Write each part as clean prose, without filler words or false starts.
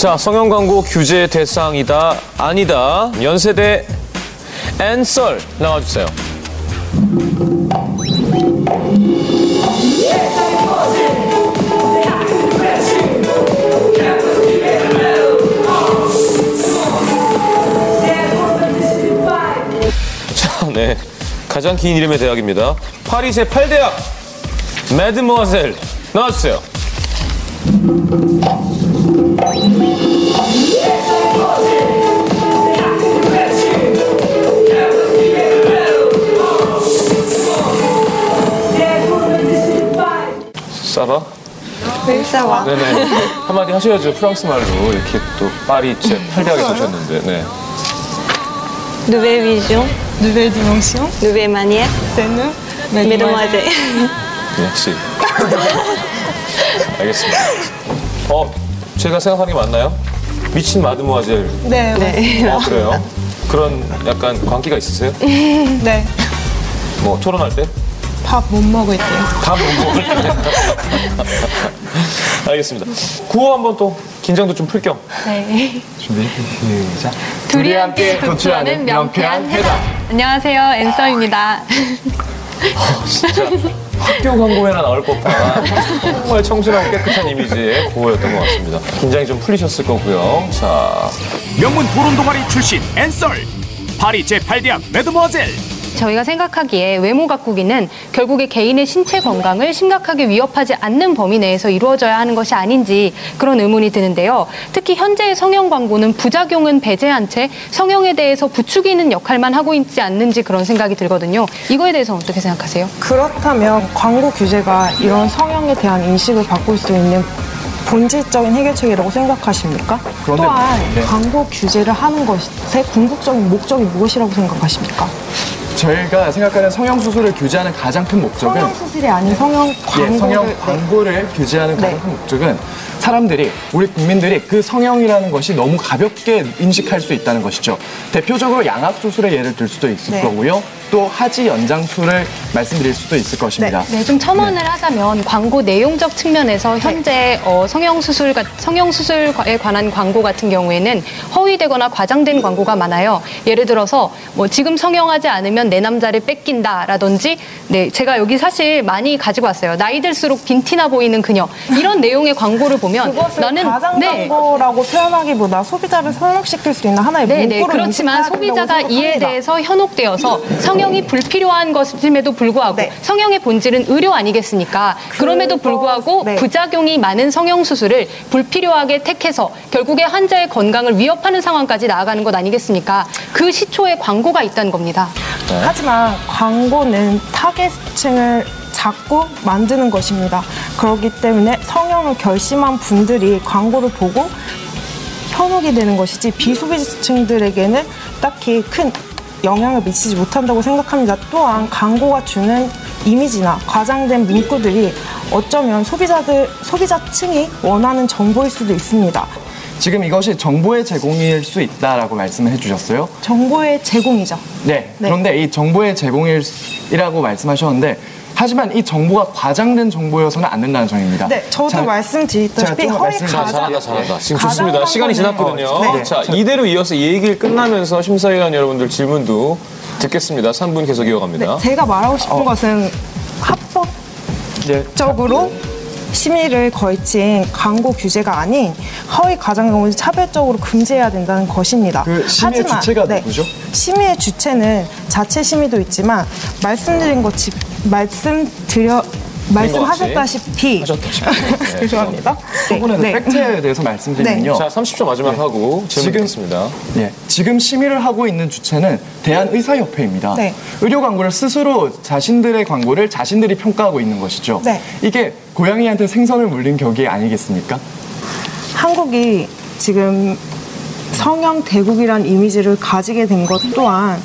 자, 성형 광고 규제 대상이다, 아니다. 연세대 앤썰 나와주세요. 자, 네. 가장 긴 이름의 대학입니다. 파리 제8대학 매드모아젤 나와주세요. 사바? 네, 사바. 네네. 한마디 하셔야죠. 프랑스 말로 이렇게 또 파리 제8대학에 오셨는데. 네. Nouvelle vision, Nouvelle dimension, nouvelle manière, c'est nous, mesdemoiselles. 역시. 알겠습니다. 제가 생각하는 게 맞나요? 미친 마드모아젤. 네, 네. 그래요? 그런 약간 광기가 있으세요? 네. 뭐 토론할 때? 밥 못 먹을 때요. 다 못 먹을 때. 알겠습니다. 구호 한번 또 긴장도 좀 풀 겸. 네. 준비, 시작. 둘이 함께 도출하는 명쾌한 회담. 안녕하세요, 앤썰입니다. 진짜 학교 광고에나 나올 법한 정말 청순하고 깨끗한 이미지의 구호였던 것 같습니다. 긴장이 좀 풀리셨을 거고요. 자, 명문 토론 동아리 출신 앤썰, 파리 제8대학 매드모아젤. 저희가 생각하기에 외모 가꾸기는 결국에 개인의 신체 건강을 심각하게 위협하지 않는 범위 내에서 이루어져야 하는 것이 아닌지 그런 의문이 드는데요. 특히 현재의 성형 광고는 부작용은 배제한 채 성형에 대해서 부추기는 역할만 하고 있지 않는지 그런 생각이 들거든요. 이거에 대해서 어떻게 생각하세요? 그렇다면 광고 규제가 이런 성형에 대한 인식을 바꿀 수 있는 본질적인 해결책이라고 생각하십니까? 또한 광고 규제를 하는 것의 궁극적인 목적이 무엇이라고 생각하십니까? 저희가 생각하는 성형수술을 규제하는 가장 큰 목적은 성형수술이 아닌 성형 광고를, 성형 광고를 규제하는 가장 큰 목적은 사람들이, 우리 국민들이 그 성형이라는 것이 너무 가볍게 인식할 수 있다는 것이죠. 대표적으로 양압수술의 예를 들 수도 있을 거고요. 또 하지 연장술을 말씀드릴 수도 있을 것입니다. 네, 좀 첨언을 하자면 광고 내용적 측면에서 현재 성형수술에 관한 광고 같은 경우에는 허위되거나 과장된 광고가 많아요. 예를 들어서 뭐 지금 성형하지 않으면 내 남자를 뺏긴다라든지, 네, 제가 여기 사실 많이 가지고 왔어요. 나이 들수록 빈티나 보이는 그녀, 이런 내용의 광고를 보면 그것을 나는 가장 광고라고 표현하기보다 소비자를 선혹시킬 수 있는 하나의 문구를 그렇지만 소비자가 이에 대해서 현혹되어서 성형이 불필요한 것임에도 불구하고 성형의 본질은 의료 아니겠습니까? 그럼에도 불구하고 부작용이 많은 성형수술을 불필요하게 택해서 결국에 환자의 건강을 위협하는 상황까지 나아가는 것 아니겠습니까? 그 시초에 광고가 있다는 겁니다. 하지만 광고는 타겟층을 자꾸 만드는 것입니다. 그렇기 때문에 성형을 결심한 분들이 광고를 보고 현혹이 되는 것이지 비소비층들에게는 딱히 큰 영향을 미치지 못한다고 생각합니다. 또한 광고가 주는 이미지나 과장된 문구들이 어쩌면 소비자층이 원하는 정보일 수도 있습니다. 지금 이것이 정보의 제공일 수 있다라고 말씀을 해주셨어요. 정보의 제공이죠. 네. 그런데 이 정보의 제공이라고 말씀하셨는데, 하지만 이 정보가 과장된 정보여서는 안 된다는 점입니다. 네, 저도 말씀드렸다시피 허위 잘한다. 지금 좋습니다. 시간이 지났거든요. 자, 이대로 이어서 이 얘기를 끝나면서 심사위원 여러분들 질문도 듣겠습니다. 3분 계속 이어갑니다. 네, 제가 말하고 싶은 것은 합법적으로 심의를 거친 광고 규제가 아닌 허위 과장 광고를 차별적으로 금지해야 된다는 것입니다. 그 심의의 주체가 누구죠? 심의의 주체는 자체 심의도 있지만 말씀하셨다시피 죄송합니다. 초반에는 팩트에 대해서 말씀드리면요. 자, 30초 마지막 하고 질문드리겠습니다. 지금 심의를 하고 있는 주체는 대한의사협회입니다. 의료 광고를 스스로 자신들의 광고를 자신들이 평가하고 있는 것이죠. 이게 고양이한테 생선을 물린 격이 아니겠습니까? 한국이 지금 성형 대국이라는 이미지를 가지게 된 것 또한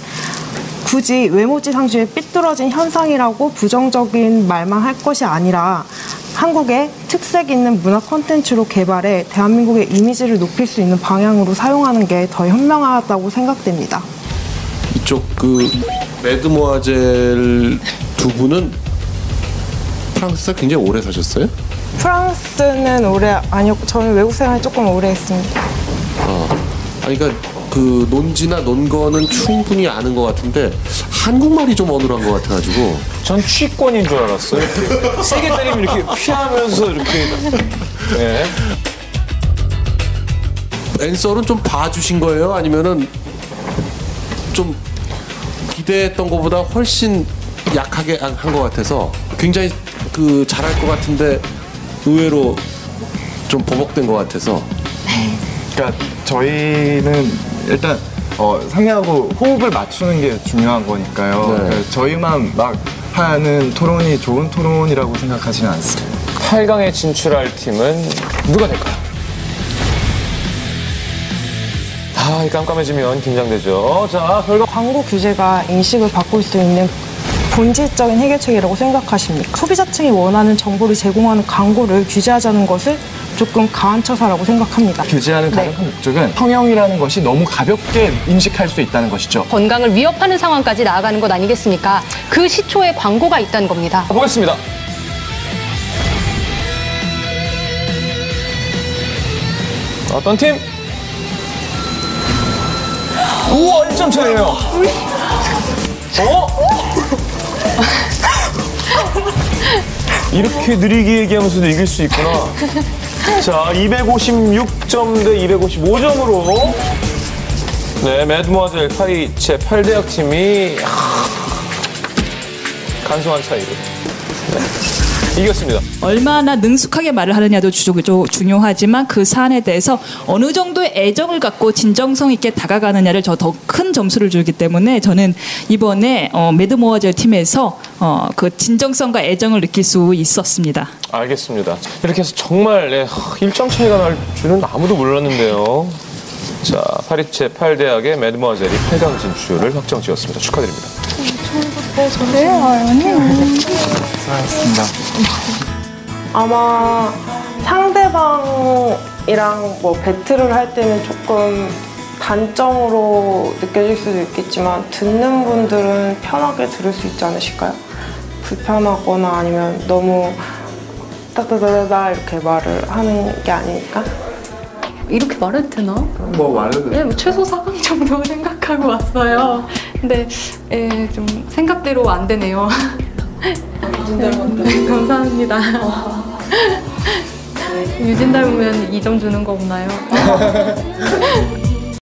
굳이 외모지상주의 삐뚤어진 현상이라고 부정적인 말만 할 것이 아니라 한국의 특색 있는 문화 콘텐츠로 개발해 대한민국의 이미지를 높일 수 있는 방향으로 사용하는 게 더 현명하다고 생각됩니다. 이쪽 매드모아젤 두 분은 프랑스에서 굉장히 오래 사셨어요? 프랑스는 오래 아니었고 저는 외국 생활 조금 오래 했습니다. 그러니까 그 논지나 논거는 충분히 아는 것 같은데 한국말이 좀 어눌한 것 같아가지고 전 취권인 줄 알았어요. 세게 때리면 이렇게 피하면서 이렇게. 네. 앤서는 좀 봐주신 거예요? 아니면은 좀 기대했던 것보다 훨씬 약하게 한 것 같아서 굉장히 그 잘할 것 같은데 의외로 좀 버벅된 것 같아서. 그러니까 저희는 일단 상대하고 호흡을 맞추는 게 중요한 거니까요. 네. 그러니까 저희만 막 하는 토론이 좋은 토론이라고 생각하지는 않습니다. 8강에 진출할 팀은 누가 될까요? 아, 이 깜깜해지면 긴장되죠. 자, 결과. 광고 규제가 인식을 바꿀 수 있는 본질적인 해결책이라고 생각하십니까? 소비자층이 원하는 정보를 제공하는 광고를 규제하자는 것을 조금 가한 처사라고 생각합니다. 규제하는 가장 큰 목적은 성형이라는 것이 너무 가볍게 인식할 수 있다는 것이죠. 건강을 위협하는 상황까지 나아가는 것 아니겠습니까? 그 시초에 광고가 있다는 겁니다. 보겠습니다. 어떤 팀? 우와, 1점 차이네요. 이렇게 느리게 얘기하면서도 이길 수 있구나. 자, 256점 대 255점으로 네, 매드모아젤 파리제 8대학 팀이 간소한 차이로 이겼습니다. 얼마나 능숙하게 말을 하느냐도 중요하지만 그 사안에 대해서 어느 정도의 애정을 갖고 진정성 있게 다가가느냐를 저 더 큰 점수를 주기 때문에 저는 이번에 매드모아젤 팀에서 그 진정성과 애정을 느낄 수 있었습니다. 알겠습니다. 이렇게 해서 정말 1점 차이가 날 줄은 아무도 몰랐는데요. 자, 파리제 8대학의 매드모아젤이 8강 진출을 확정 지었습니다. 축하드립니다. 수고하셨습니다. 아마 상대방이랑 뭐 배틀을 할 때는 조금 단점으로 느껴질 수도 있겠지만 듣는 분들은 편하게 들을 수 있지 않으실까요? 불편하거나 아니면 너무 따다다다다 이렇게 말을 하는 게 아니니까. 이렇게 말해도 되나? 뭐 말해도 네, 뭐 최소 4강 정도 생각하고 왔어요. 근데 좀 생각대로 안 되네요. 감사합니다. 유진 닮으면 2점 주는 거 없나요?